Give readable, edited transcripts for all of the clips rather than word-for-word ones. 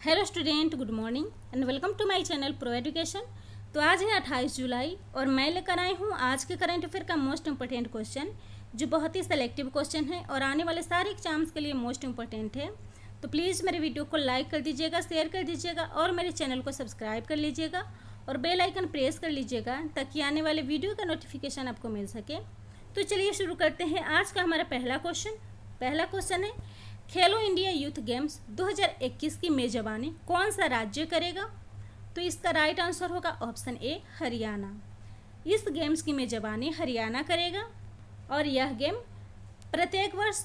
Hello student, good morning and welcome to my channel pro education. तो आज है 28 जुलाई और मैं लेकर आई हूँ आज के करंट अफेयर का मोस्ट इंपॉर्टेंट क्वेश्चन, जो बहुत ही सेलेक्टिव क्वेश्चन है और आने वाले सारे एग्जाम्स के लिए मोस्ट इंपॉर्टेंट है। तो प्लीज़ मेरे वीडियो को लाइक कर दीजिएगा, शेयर कर दीजिएगा और मेरे चैनल को सब्सक्राइब कर लीजिएगा और बेल आइकन प्रेस कर लीजिएगा ताकि आने वाले वीडियो का नोटिफिकेशन आपको मिल सके। तो चलिए शुरू करते हैं आज का हमारा पहला क्वेश्चन है, खेलो इंडिया यूथ गेम्स 2021 की मेजबानी कौन सा राज्य करेगा? तो इसका राइट आंसर होगा ऑप्शन ए, हरियाणा। इस गेम्स की मेजबानी हरियाणा करेगा और यह गेम प्रत्येक वर्ष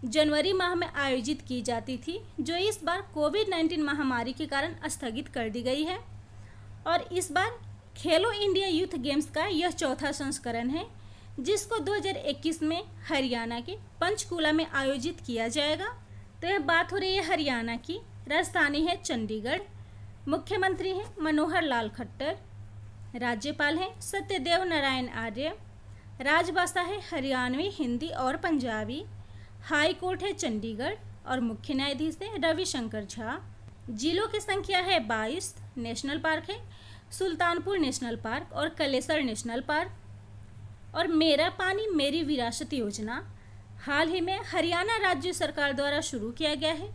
जनवरी माह में आयोजित की जाती थी, जो इस बार कोविड-19 महामारी के कारण स्थगित कर दी गई है। और इस बार खेलो इंडिया यूथ गेम्स का यह चौथा संस्करण है, जिसको 2021 में हरियाणा के पंचकुला में आयोजित किया जाएगा। तो यह बात हो रही है हरियाणा की। राजधानी है चंडीगढ़, मुख्यमंत्री हैं मनोहर लाल खट्टर, राज्यपाल हैं सत्यदेव नारायण आर्य, राजभाषा है हरियाणवी, हिंदी और पंजाबी, हाई कोर्ट है चंडीगढ़ और मुख्य न्यायाधीश है रविशंकर झा। जिलों की संख्या है 22, नेशनल पार्क है सुल्तानपुर नेशनल पार्क और कलेसर नेशनल पार्क। और मेरा पानी मेरी विरासत योजना हाल ही में हरियाणा राज्य सरकार द्वारा शुरू किया गया है,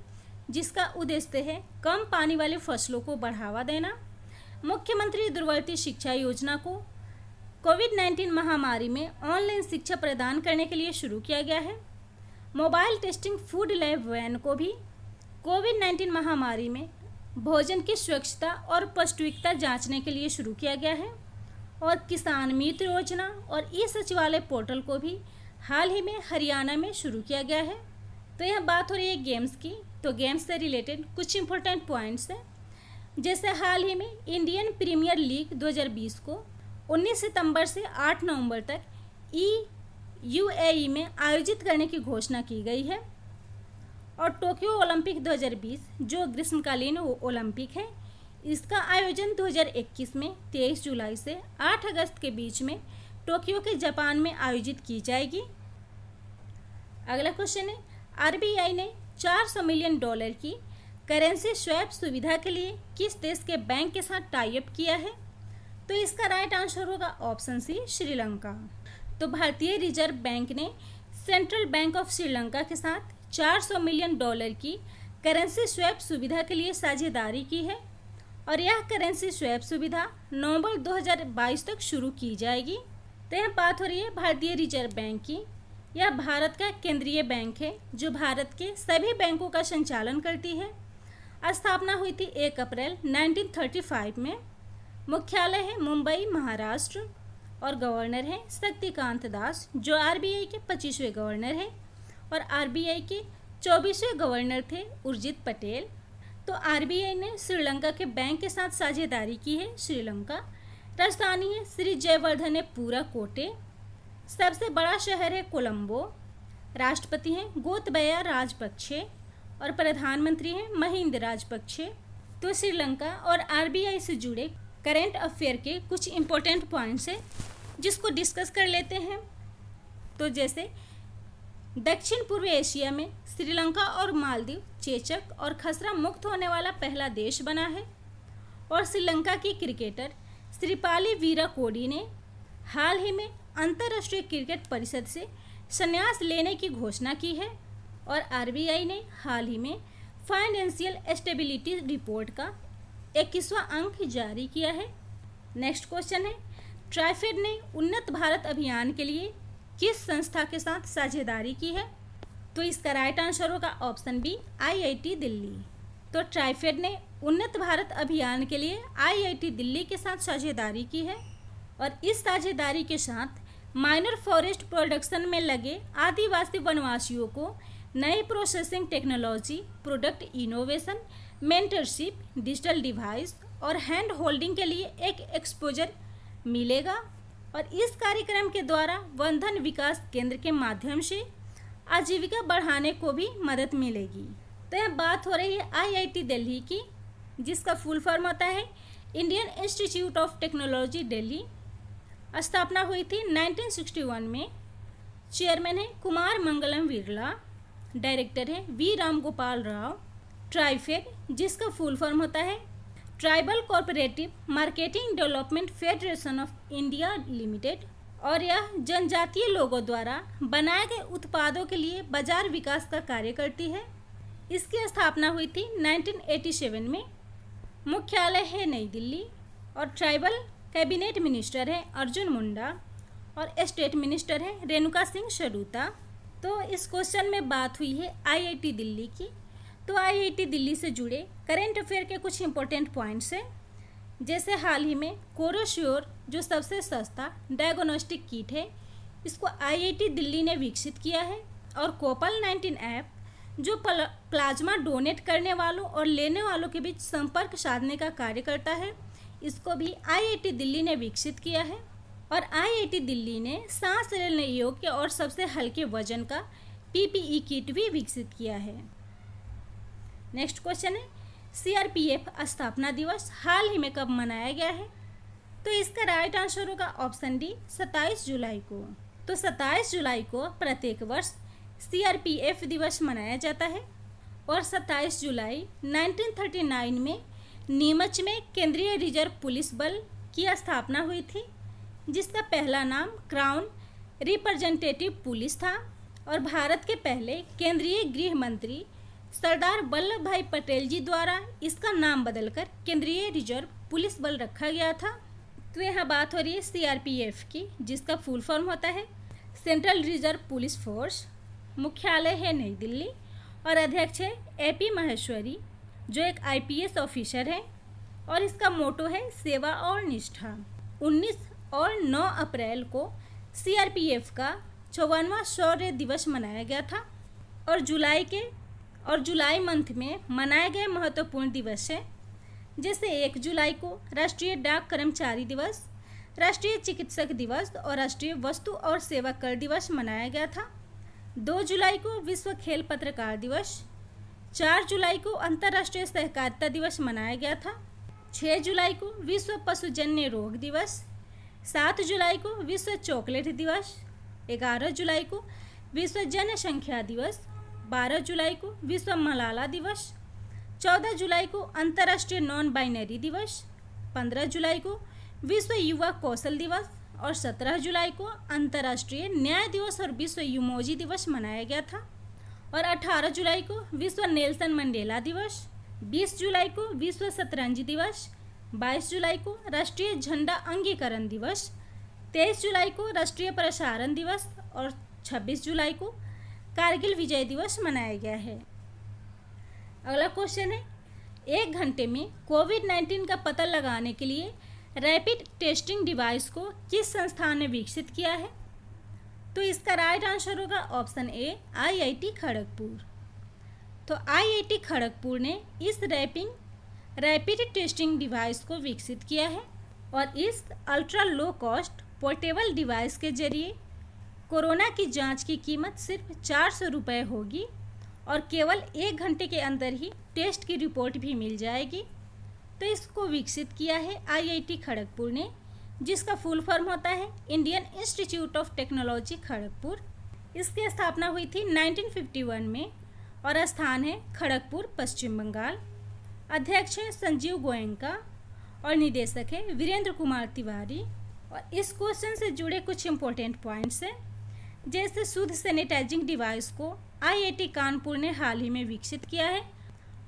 जिसका उद्देश्य है कम पानी वाली फसलों को बढ़ावा देना। मुख्यमंत्री दूरवर्ती शिक्षा योजना को कोविड-19 महामारी में ऑनलाइन शिक्षा प्रदान करने के लिए शुरू किया गया है। Mobile testing food lab van को भी कोविड-19 महामारी में भोजन की स्वच्छता और पौष्टिकता जांचने के लिए शुरू किया गया है। और किसान मित्र योजना और ई सचिवालय पोर्टल को भी हाल ही में हरियाणा में शुरू किया गया है। तो यह बात हो रही है गेम्स की। तो गेम्स से रिलेटेड कुछ इंपॉर्टेंट पॉइंट्स हैं, जैसे हाल ही में इंडियन प्रीमियर लीग 2020 को 19 सितंबर से 8 नवंबर तक यूएई में आयोजित करने की घोषणा की गई है। और टोक्यो ओलंपिक 2020 जो ग्रीष्मकालीन ओलंपिक है, इसका आयोजन 2021 में 23 जुलाई से 8 अगस्त के बीच में टोक्यो के जापान में आयोजित की जाएगी। अगला क्वेश्चन है, आरबीआई ने $400 मिलियन की करेंसी स्वैप सुविधा के लिए किस देश के बैंक के साथ टाई अप किया है? तो इसका राइट आंसर होगा ऑप्शन सी, श्रीलंका। तो भारतीय रिजर्व बैंक ने सेंट्रल बैंक ऑफ श्रीलंका के साथ $400 मिलियन की करेंसी स्वैप सुविधा के लिए साझेदारी की है और यह करेंसी स्वैप सुविधा नवंबर 2022 तक शुरू की जाएगी। तो यह बात हो रही है भारतीय रिजर्व बैंक की। यह भारत का केंद्रीय बैंक है जो भारत के सभी बैंकों का संचालन करती है। स्थापना हुई थी 1 अप्रैल 1935 में। मुख्यालय है मुंबई, महाराष्ट्र और गवर्नर है शक्तिकांत दास, जो आरबीआई के 25वें गवर्नर हैं और आरबीआई के 24वें गवर्नर थे उर्जित पटेल। तो आरबीआई ने श्रीलंका के बैंक के साथ साझेदारी की है। श्रीलंका राजधानी है श्री जयवर्धने पूरा कोटे, सबसे बड़ा शहर है कोलंबो, राष्ट्रपति हैं गोतबया राजपक्षे और प्रधानमंत्री हैं महिंद राजपक्षे। तो श्रीलंका और आरबीआई से जुड़े करंट अफेयर के कुछ इंपॉर्टेंट पॉइंट्स हैं, जिसको डिस्कस कर लेते हैं। तो जैसे दक्षिण पूर्व एशिया में श्रीलंका और मालदीव चेचक और खसरा मुक्त होने वाला पहला देश बना है। और श्रीलंका की क्रिकेटर श्रीपाली वीराकोडी ने हाल ही में अंतर्राष्ट्रीय क्रिकेट परिषद से संन्यास लेने की घोषणा की है। और आरबीआई ने हाल ही में फाइनेंशियल स्टेबिलिटी रिपोर्ट का 21वां अंक जारी किया है। नेक्स्ट क्वेश्चन है, ट्राइफेड ने उन्नत भारत अभियान के लिए किस संस्था के साथ साझेदारी की है? तो इसका राइट आंसर होगा ऑप्शन बी, आईआईटी दिल्ली। तो ट्राइफेड ने उन्नत भारत अभियान के लिए आईआईटी दिल्ली के साथ साझेदारी की है और इस साझेदारी के साथ माइनर फॉरेस्ट प्रोडक्शन में लगे आदिवासी वनवासियों को नई processing technology, product innovation, mentorship, digital device और हैंड होल्डिंग के लिए एक एक्सपोजर मिलेगा। और इस कार्यक्रम के द्वारा वनधन विकास केंद्र के माध्यम से आजीविका बढ़ाने को भी मदद मिलेगी। तो यह बात हो रही है आईआईटी दिल्ली की, जिसका फुल फॉर्म होता है Indian institute of technology Delhi. स्थापना हुई थी 1961 में। चेयरमैन है कुमार मंगलम बिरला, डायरेक्टर है वी राम गोपाल राव, ट्राइफेड, जिसका फुल फॉर्म होता है tribal cooperative marketing development federation of India limited, और यह जनजातीय लोगों द्वारा बनाए गए उत्पादों के लिए बाजार विकास का कार्य करती है। इसकी स्थापना हुई थी 1987 में। मुख्यालय है नई दिल्ली और ट्राइबल कैबिनेट मिनिस्टर है अर्जुन मुंडा और स्टेट मिनिस्टर है रेणुका सिंह शरूता। तो इस क्वेश्चन में बात हुई है आईआईटी दिल्ली की। तो आईआईटी दिल्ली से जुड़े करेंट अफेयर के कुछ इंपॉर्टेंट पॉइंट्स हैं, जैसे हाल ही में कोरोश्योर जो सबसे सस्ता डायग्नोस्टिक किट है, इसको आईआईटी दिल्ली ने विकसित किया है। और कोपल 19 ऐप जो प्लाज्मा डोनेट करने वालों और लेने वालों के बीच संपर्क साधने का कार्य करता है, इसको भी आईआईटी दिल्ली ने विकसित किया है। और आईआईटी दिल्ली ने सांस लेने योग्य और सबसे हल्के वजन का पीपीई किट भी विकसित किया है। नेक्स्ट क्वेश्चन है सीआरपीएफ स्थापना दिवस हाल ही में कब मनाया गया है? तो इसका राइट आंसर होगा ऑप्शन डी 27 जुलाई को। तो 27 जुलाई को प्रत्येक वर्ष सीआरपीएफ दिवस मनाया जाता है। और 27 जुलाई 1939 में नीमच में केंद्रीय रिजर्व पुलिस बल की स्थापना हुई थी, जिसका पहला नाम क्राउन रिप्रेजेंटेटिव पुलिस था। और भारत के पहले केंद्रीय गृह मंत्री सरदार वल्लभ भाई पटेल जी द्वारा इसका नाम बदलकर केंद्रीय रिजर्व पुलिस बल रखा गया था। तो यहाँ बात हो रही है सीआरपीएफ की, जिसका फुल फॉर्म होता है सेंट्रल रिजर्व पुलिस फोर्स। मुख्यालय है नई दिल्ली और अध्यक्ष है एपी महेश्वरी, जो एक आईपीएस ऑफिसर है। और इसका मोटो है सेवा और निष्ठा। 19 और 9 अप्रैल को सीआरपीएफ का 54वां शौर्य दिवस मनाया गया था। और जुलाई मंथ में मनाए गए महत्वपूर्ण दिवस है, जैसे 1 जुलाई को राष्ट्रीय डाक कर्मचारी दिवस, राष्ट्रीय चिकित्सक दिवस और राष्ट्रीय वस्तु और सेवा कर दिवस मनाया गया था। 2 जुलाई को विश्व खेल पत्रकार दिवस, 4 जुलाई को अंतर्राष्ट्रीय सहकारिता दिवस मनाया गया था, 6 जुलाई को विश्व पशुजन्य रोग दिवस, 7 जुलाई को विश्व चॉकलेट दिवस, 11 जुलाई को विश्व जनसंख्या दिवस, 12 जुलाई को विश्व मलाला दिवस, 14 जुलाई को अंतर्राष्ट्रीय नॉन बाइनरी दिवस, 15 जुलाई को विश्व युवा कौशल दिवस और 17 जुलाई को अंतर्राष्ट्रीय न्याय दिवस और विश्व युमोजी दिवस मनाया गया था। और 18 जुलाई को विश्व नेल्सन मंडेला दिवस, 20 जुलाई को विश्व शतरंज दिवस, 22 जुलाई को राष्ट्रीय झंडा अंगीकरण दिवस, 23 जुलाई को राष्ट्रीय प्रसारण दिवस और 26 जुलाई को कारगिल विजय दिवस मनाया गया है। अगला क्वेश्चन है 1 घंटे में कोविड-19 का पता लगाने के लिए रैपिड टेस्टिंग डिवाइस को किस संस्थान ने विकसित किया है? तो इसका राइट आंसर होगा ऑप्शन ए आईआईटी खड़गपुर। तो आईआईटी खड़गपुर ने इस रैपिड टेस्टिंग डिवाइस को विकसित किया है। और इस ultra low cost portable device के जरिए कोरोना की जांच की कीमत सिर्फ 400 रुपये होगी और केवल 1 घंटे के अंदर ही टेस्ट की रिपोर्ट भी मिल जाएगी। तो इसको विकसित किया है आईआईटी खड़गपुर ने, जिसका फुल फॉर्म होता है Indian institute of technology Kharagpur. इसकी स्थापना हुई थी 1951 में और स्थान है खड़गपुर, पश्चिम बंगाल। अध्यक्ष है संजीव गोयनका और निदेशक है वीरेंद्र कुमार तिवारी। और इस क्वेश्चन से जुड़े कुछ इंपॉर्टेंट पॉइंट्स हैं, जैसे शुद्ध सैनिटाइजिंग डिवाइस को आईआईटी कानपुर ने हाल ही में विकसित किया है।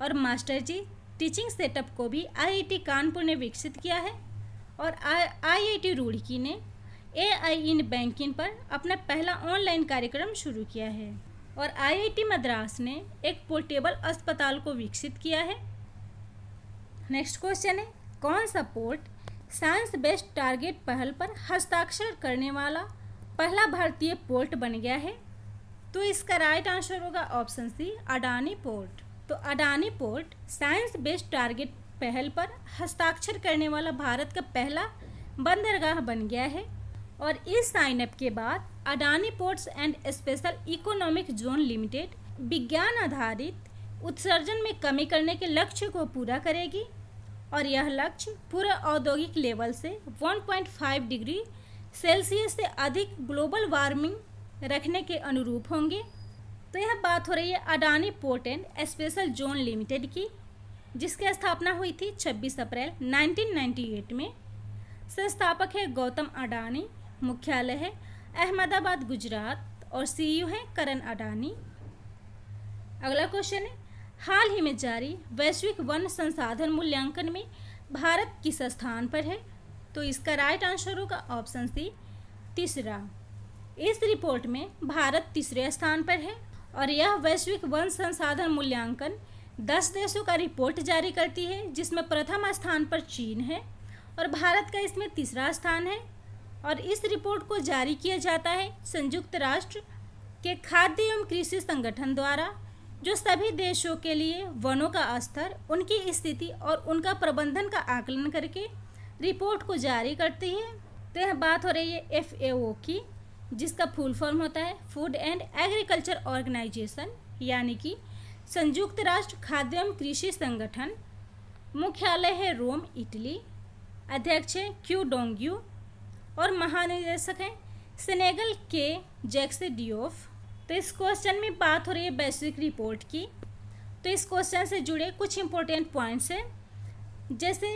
और मास्टर जी टीचिंग सेटअप को भी आईआईटी कानपुर ने विकसित किया है। और आईआईटी रुड़की ने एआई इन बैंकिंग पर अपना पहला ऑनलाइन कार्यक्रम शुरू किया है। और आईआईटी मद्रास ने एक पोर्टेबल अस्पताल को विकसित किया है। नेक्स्ट क्वेश्चन है कौन सा पोर्ट साइंस बेस्ड टारगेट पहल पर हस्ताक्षर करने वाला पहला भारतीय पोर्ट बन गया है? तो इसका राइट आंसर होगा ऑप्शन सी अडानी पोर्ट। तो Adani port science based target पहल पर हस्ताक्षर करने वाला भारत का पहला बंदरगाह बन गया है। और इस साइन अप के बाद Adani ports and special economic zone limited विज्ञान आधारित उत्सर्जन में कमी करने के लक्ष्य को पूरा करेगी। और यह लक्ष्य पूरे औद्योगिक लेवल से 1.5 डिग्री सेल्सियस से अधिक ग्लोबल वार्मिंग रखने के अनुरूप होंगे। तो यह बात हो रही है Adani port and special zone limited की, जिसकी स्थापना हुई थी 26 अप्रैल 1998 में। संस्थापक है गौतम अडानी, मुख्यालय है अहमदाबाद गुजरात और सीईओ है करण अडानी। अगला क्वेश्चन है, हाल ही में जारी वैश्विक वन संसाधन मूल्यांकन में भारत किस स्थान पर है? तो इसका राइट आंसर होगा ऑप्शन सी, तीसरा। इस रिपोर्ट में भारत तीसरे स्थान पर है और यह वैश्विक वन संसाधन मूल्यांकन 10 देशों का रिपोर्ट जारी करती है, जिसमें प्रथम स्थान पर चीन है और भारत का इसमें तीसरा स्थान है। और इस रिपोर्ट को जारी किया जाता है संयुक्त राष्ट्र के खाद्य एवं कृषि संगठन द्वारा, जो सभी देशों के लिए वनों का स्तर, उनकी स्थिति और उनका प्रबंधन का आकलन करके रिपोर्ट को जारी करती है। तो यह बात हो रही है FAO की, जिसका फुल फॉर्म होता है फूड एंड एग्रीकल्चर ऑर्गेनाइजेशन, यानी कि संयुक्त राष्ट्र खाद्य एवं कृषि संगठन। मुख्यालय है रोम, इटली। अध्यक्ष है क्यू डोंग्यू और महानिदेशक हैं सेनेगल के जैक्से डियोफ। तो इस क्वेश्चन में बात हो रही है वैश्विक रिपोर्ट की। तो इस क्वेश्चन से जुड़े कुछ इंपॉर्टेंट पॉइंट्स हैं, जैसे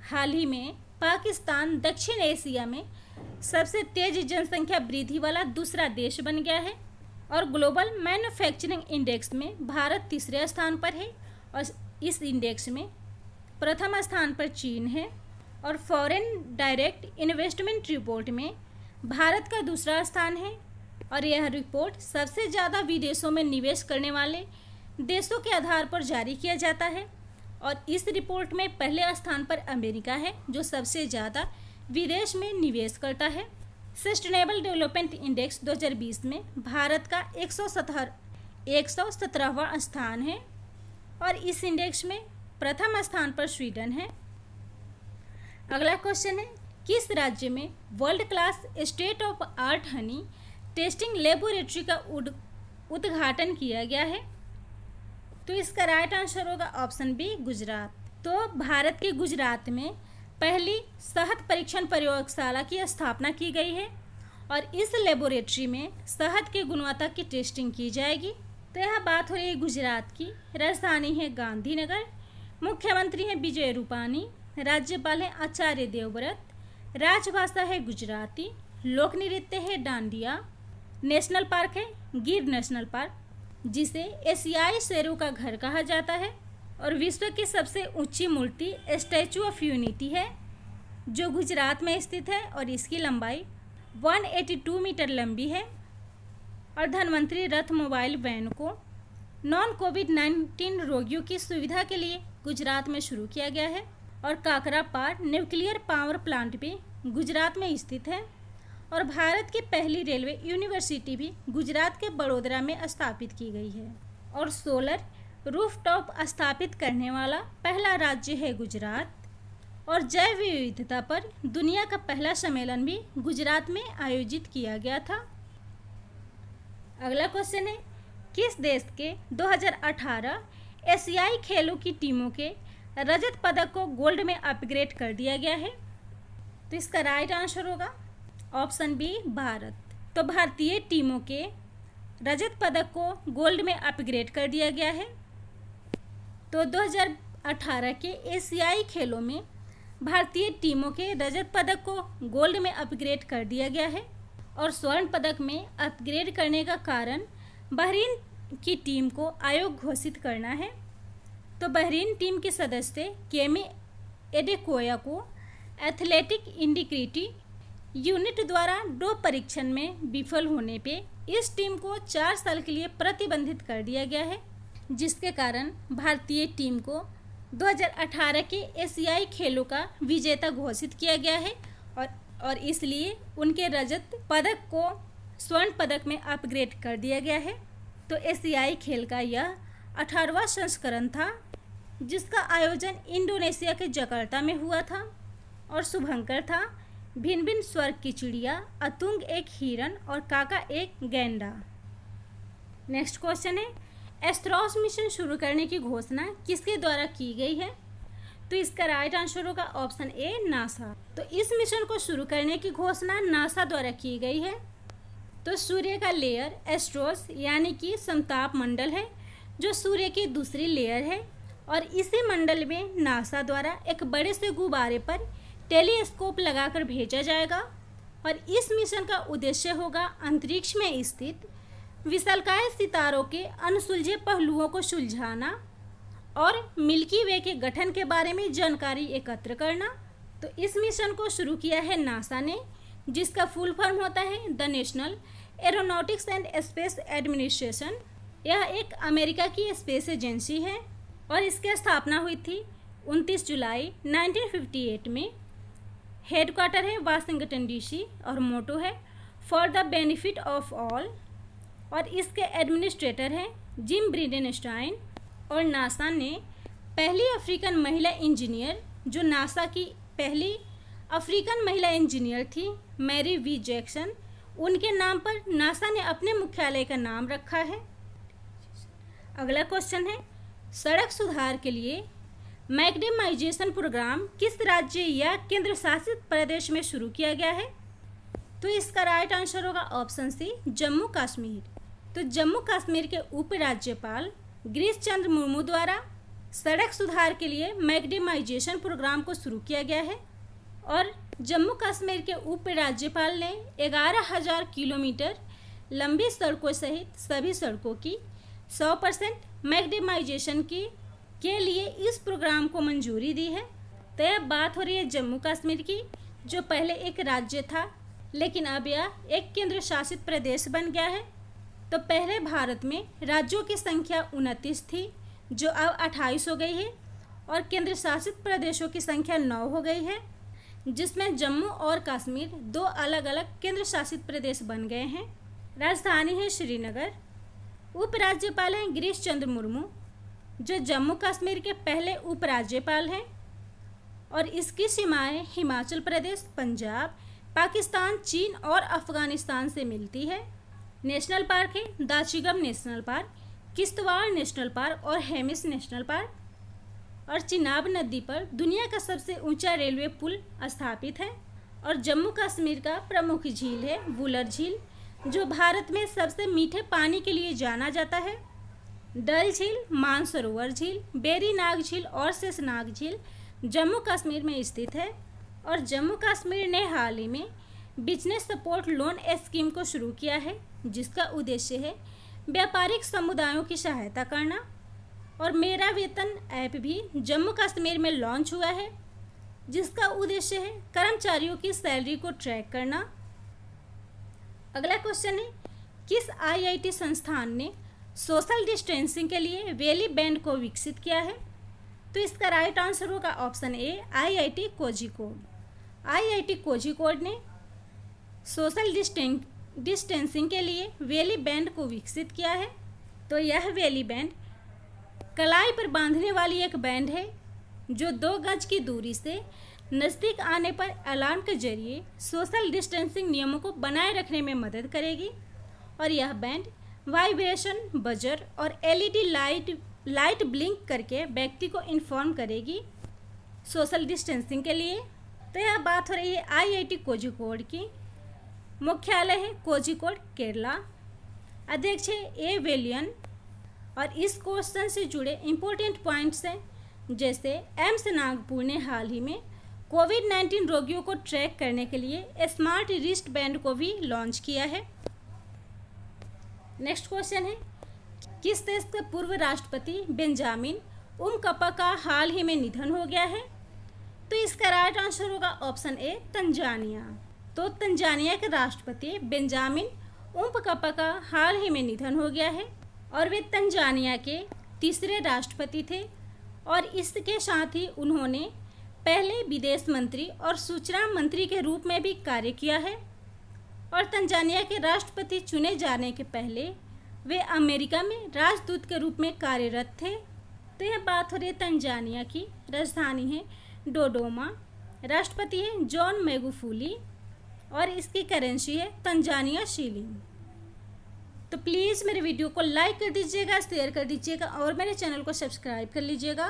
हाल ही में पाकिस्तान दक्षिण एशिया में सबसे तेज जनसंख्या वृद्धि वाला दूसरा देश बन गया है और ग्लोबल मैन्युफैक्चरिंग इंडेक्स में भारत तीसरे स्थान पर है और इस इंडेक्स में प्रथम स्थान पर चीन है। और फॉरेन डायरेक्ट इन्वेस्टमेंट रिपोर्ट में भारत का दूसरा स्थान है और यह रिपोर्ट सबसे ज़्यादा विदेशों में निवेश करने वाले देशों के आधार पर जारी किया जाता है और इस रिपोर्ट में पहले स्थान पर अमेरिका है, जो सबसे ज़्यादा विदेश में निवेश करता है। सस्टेनेबल डेवलपमेंट इंडेक्स 2020 में भारत का 117वां स्थान है और इस इंडेक्स में प्रथम स्थान पर स्वीडन है। अगला क्वेश्चन है, किस राज्य में world class state of art Honey testing laboratory का उद्घाटन किया गया है? तो इसका राइट आंसर होगा ऑप्शन बी, गुजरात। तो भारत के गुजरात में पहली शहद परीक्षण प्रयोगशाला की स्थापना की गई है और इस लेबोरेटरी में शहद की गुणवत्ता की टेस्टिंग की जाएगी। तो यह बात हो रही है गुजरात की। राजधानी है गांधीनगर। मुख्यमंत्री हैं विजय रूपानी। राज्यपाल है आचार्य देवव्रत। राजभाषा है गुजराती। लोक नृत्य है डांडिया। नेशनल पार्क है गिर नेशनल पार्क, जिसे एशियाई शेरों का घर कहा जाता है। और विश्व की सबसे ऊंची मूर्ति स्टैचू ऑफ यूनिटी है, जो गुजरात में स्थित है और इसकी लंबाई 182 मीटर लंबी है। और धन्वंतरी रथ मोबाइल वैन को नॉन कोविड-19 रोगियों की सुविधा के लिए गुजरात में शुरू किया गया है। और काकरापार न्यूक्लियर पावर प्लांट भी गुजरात में स्थित है। और भारत की पहली रेलवे यूनिवर्सिटी भी गुजरात के बड़ोदरा में स्थापित की गई है। और सोलर रूफटॉप स्थापित करने वाला पहला राज्य है गुजरात। और जैव विविधता पर दुनिया का पहला सम्मेलन भी गुजरात में आयोजित किया गया था। अगला क्वेश्चन है, किस देश के 2018 एशियाई खेलों की टीमों के रजत पदक को गोल्ड में अपग्रेड कर दिया गया है? तो इसका राइट आंसर होगा ऑप्शन बी, भारत। तो भारतीय टीमों के रजत पदक को गोल्ड में अपग्रेड कर दिया गया है। तो 2018 के एशियाई खेलों में भारतीय टीमों के रजत पदक को गोल्ड में अपग्रेड कर दिया गया है। और स्वर्ण पदक में अपग्रेड करने का कारण बहरीन की टीम को आयोग घोषित करना है। तो बहरीन टीम के सदस्य केमी एडेकोया को एथलेटिक इंटीग्रिटी यूनिट द्वारा डोप परीक्षण में विफल होने पे इस टीम को 4 साल के लिए प्रतिबंधित कर दिया गया है, जिसके कारण भारतीय टीम को 2018 के एशियाई खेलों का विजेता घोषित किया गया है और इसलिए उनके रजत पदक को स्वर्ण पदक में अपग्रेड कर दिया गया है। तो एशियाई खेल का यह 18वां संस्करण था, जिसका आयोजन इंडोनेशिया के जकार्ता में हुआ था। और शुभंकर था भिन्न भिन्न स्वर्ग की चिड़िया, अतुंग एक हिरन और काका एक गैंडा। नेक्स्ट क्वेश्चन है, एस्ट्रोस मिशन शुरू करने की घोषणा किसके द्वारा की गई है? तो इसका राइट आंसर होगा ऑप्शन ए, नासा। तो इस मिशन को शुरू करने की घोषणा नासा द्वारा की गई है। तो सूर्य का लेयर एस्ट्रोस यानी कि समताप मंडल है, जो सूर्य की दूसरी लेयर है। और इसी मंडल में नासा द्वारा एक बड़े से गुब्बारे पर टेलीस्कोप लगाकर भेजा जाएगा और इस मिशन का उद्देश्य होगा अंतरिक्ष में स्थित विशालकाय सितारों के अनसुलझे पहलुओं को सुलझाना और मिल्की वे के गठन के बारे में जानकारी एकत्र करना। तो इस मिशन को शुरू किया है नासा ने, जिसका फुल फॉर्म होता है the national aeronautics and space administration. यह एक अमेरिका की स्पेस एजेंसी है और इसकी स्थापना हुई थी 29 जुलाई 1958 में। हेडक्वार्टर है वाशिंगटन डीसी और मोटो है for the benefit of all. और इसके एडमिनिस्ट्रेटर हैं जिम ब्रिडेनस्टाइन। और नासा ने पहली अफ्रीकन महिला इंजीनियर, जो नासा की पहली अफ्रीकन महिला इंजीनियर थी, मैरी वी जैक्सन, उनके नाम पर नासा ने अपने मुख्यालय का नाम रखा है। अगला क्वेश्चन है, सड़क सुधार के लिए मैग्नेमाइजेशन प्रोग्राम किस राज्य या केंद्र शासित प्रदेश में शुरू किया गया है? तो इसका राइट आंसर होगा ऑप्शन सी, जम्मू कश्मीर। तो जम्मू कश्मीर के उप राज्यपाल गिरीश चंद्र मुर्मू द्वारा सड़क सुधार के लिए मैग्नेमाइजेशन प्रोग्राम को शुरू किया गया है और जम्मू कश्मीर के उप राज्यपाल ने 11,000 किलोमीटर लंबी सड़कों सहित सभी सड़कों की 100% मैग्नेमाइजेशन के लिए इस प्रोग्राम को मंजूरी दी है। तो यह बात हो रही है जम्मू कश्मीर की, जो पहले एक राज्य था लेकिन अब यह एक केंद्र शासित प्रदेश बन गया है। तो पहले भारत में राज्यों की संख्या 29 थी, जो अब 28 हो गई है और केंद्र शासित प्रदेशों की संख्या 9 हो गई है, जिसमें जम्मू और कश्मीर 2 अलग अलग केंद्र शासित प्रदेश बन गए हैं। राजधानी है श्रीनगर। उपराज्यपाल हैं गिरीश चंद्र मुर्मू, जो जम्मू कश्मीर के पहले उपराज्यपाल हैं और इसकी सीमाएं हिमाचल प्रदेश, पंजाब, पाकिस्तान, चीन और अफगानिस्तान से मिलती है। नेशनल पार्क है Dachigam national park, Kishtwar national park और हेमिस नेशनल पार्क। और चिनाब नदी पर दुनिया का सबसे ऊंचा रेलवे पुल स्थापित है। और जम्मू कश्मीर का प्रमुख झील है वुलर झील, जो भारत में सबसे मीठे पानी के लिए जाना जाता है। डल झील, मानसरोवर झील, बेरी नाग झील और शेषनाग झील जम्मू कश्मीर में स्थित है। और जम्मू कश्मीर ने हाल ही में बिजनेस सपोर्ट लोन स्कीम को शुरू किया है, जिसका उद्देश्य है व्यापारिक समुदायों की सहायता करना। और मेरा वेतन ऐप भी जम्मू कश्मीर में लॉन्च हुआ है, जिसका उद्देश्य है कर्मचारियों की सैलरी को ट्रैक करना। अगला क्वेश्चन है, किस आईआईटी संस्थान ने सोशल डिस्टेंसिंग के लिए वैली बैंड को विकसित किया है? तो इसका राइट आंसर होगा option A, IIT Kozhikode. IIT Kozhikode ने सोशल डिस्टेंसिंग के लिए वैली बैंड को विकसित किया है। तो यह वैली बैंड कलाई पर बांधने वाली एक बैंड है, जो 2 गज की दूरी से नज़दीक आने पर अलार्म के जरिए सोशल डिस्टेंसिंग नियमों को बनाए रखने में मदद करेगी। और यह बैंड वाइब्रेशन, बजर और एलईडी लाइट ब्लिंक करके व्यक्ति को इन्फॉर्म करेगी सोशल डिस्टेंसिंग के लिए। तो यह बात हो रही है आईआईटी कोझिकोड की। मुख्यालय है कोझिकोड, केरला। अध्यक्ष है ए वेलियन। और इस क्वेश्चन से जुड़े इम्पोर्टेंट पॉइंट्स हैं, जैसे एम्स नागपुर ने हाल ही में कोविड-19 रोगियों को ट्रैक करने के लिए स्मार्ट रिस्ट बैंड को भी लॉन्च किया है। नेक्स्ट क्वेश्चन है, किस देश के पूर्व राष्ट्रपति बेंजामिन उमकपा का हाल ही में निधन हो गया है? तो इसका राइट आंसर होगा ऑप्शन ए, तंजानिया। तो तंजानिया के राष्ट्रपति बेंजामिन उमकपा का हाल ही में निधन हो गया है और वे तंजानिया के 3रे राष्ट्रपति थे। और इसके साथ ही उन्होंने पहले विदेश मंत्री और सूचना मंत्री के रूप में भी कार्य किया है। और तंजानिया के राष्ट्रपति चुने जाने के पहले वे अमेरिका में राजदूत के रूप में कार्यरत थे। तो यह बात हो रही है तंजानिया की। राजधानी है डोडोमा। राष्ट्रपति है जॉन मैगुफूली और इसकी करेंसी है तंजानिया शिलिंग। तो प्लीज़ मेरे वीडियो को लाइक कर दीजिएगा, शेयर कर दीजिएगा और मेरे चैनल को सब्सक्राइब कर लीजिएगा।